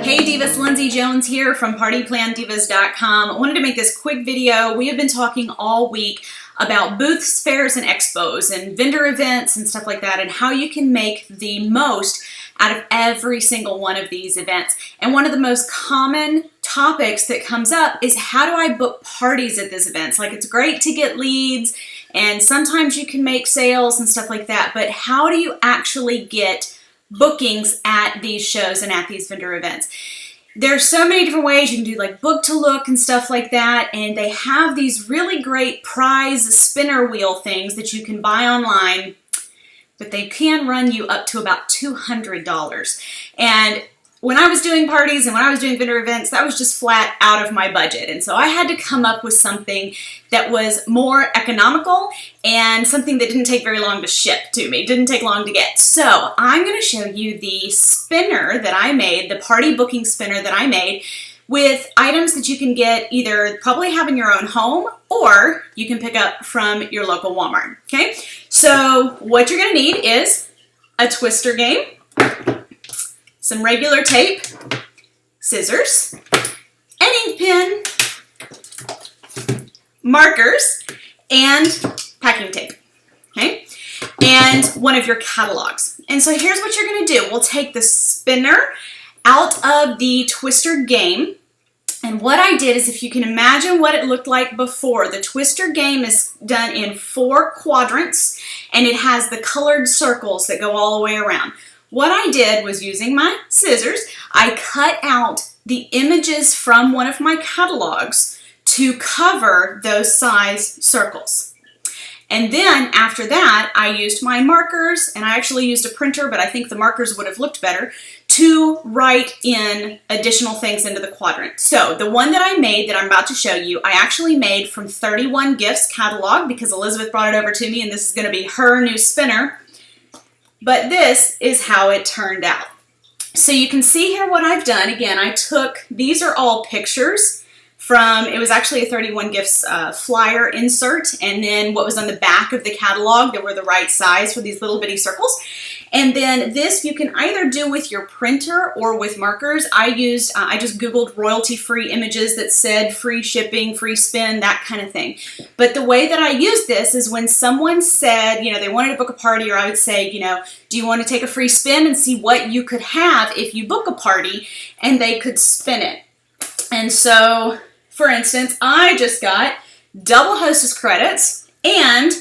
Hey Divas, Lindsay Jones here from PartyPlanDivas.com. I wanted to make this quick video. We have been talking all week about booths, fairs, and expos and vendor events and stuff like that, and how you can make the most out of every single one of these events. And one of the most common topics that comes up is, how do I book parties at these events? Like, it's great to get leads and sometimes you can make sales and stuff like that, but how do you actually get bookings at these shows and at these vendor events? There's so many different ways. You can do like book to look and stuff like that, and they have these really great prize spinner wheel things that you can buy online, but they can run you up to about $200. And when I was doing parties and when I was doing vendor events, that was just flat out of my budget. And so I had to come up with something that was more economical and something that didn't take very long to ship to me, didn't take long to get. So I'm going to show you the spinner that I made, the party booking spinner that I made, with items that you can get, either probably have in your own home or you can pick up from your local Walmart. Okay, so what you're going to need is a twister game, some regular tape, scissors, an ink pen, markers, and packing tape, okay? And one of your catalogs. And so here's what you're gonna do. We'll take the spinner out of the twister game. And what I did is, if you can imagine what it looked like before, the twister game is done in 4 quadrants, and it has the colored circles that go all the way around. What I did was, using my scissors, I cut out the images from one of my catalogs to cover those size circles. And then after that, I used my markers, and I actually used a printer, but I think the markers would have looked better, to write in additional things into the quadrant. So the one that I made that I'm about to show you, I actually made from 31 Gifts catalog, because Elizabeth brought it over to me, and this is going to be her new spinner. But this is how it turned out. So you can see here what I've done. Again, I took, these are all pictures from, it was actually a 31 Gifts flyer insert, and then what was on the back of the catalog that were the right size for these little bitty circles. And then this you can either do with your printer or with markers. I just Googled royalty-free images that said free shipping, free spin, that kind of thing. But the way that I use this is, when someone said, you know, they wanted to book a party, or I would say, you know, do you want to take a free spin and see what you could have if you book a party, and they could spin it. And so, for instance, I just got double hostess credits, and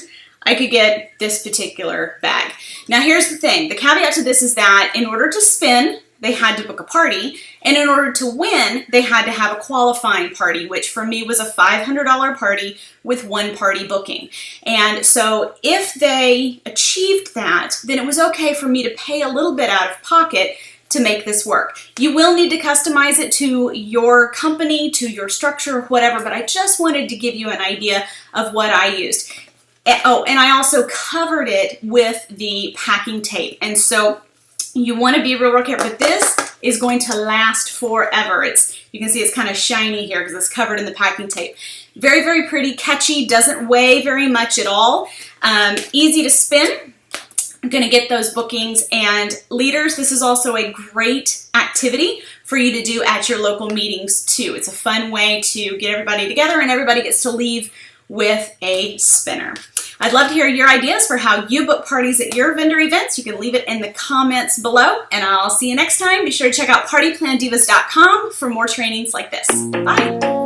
I could get this particular bag. Now here's the thing, the caveat to this is that in order to spin, they had to book a party, and in order to win, they had to have a qualifying party, which for me was a $500 party with 1 party booking. And so if they achieved that, then it was okay for me to pay a little bit out of pocket to make this work. You will need to customize it to your company, to your structure, whatever, but I just wanted to give you an idea of what I used. Oh, and I also covered it with the packing tape. And so you want to be real careful, but this is going to last forever. You can see it's kind of shiny here because it's covered in the packing tape. Very, very pretty, catchy, doesn't weigh very much at all. Easy to spin. I'm going to get those bookings. And leaders, this is also a great activity for you to do at your local meetings too. It's a fun way to get everybody together, and everybody gets to leave with a spinner. I'd love to hear your ideas for how you book parties at your vendor events. You can leave it in the comments below, and I'll see you next time. Be sure to check out PartyPlanDivas.com for more trainings like this. Bye.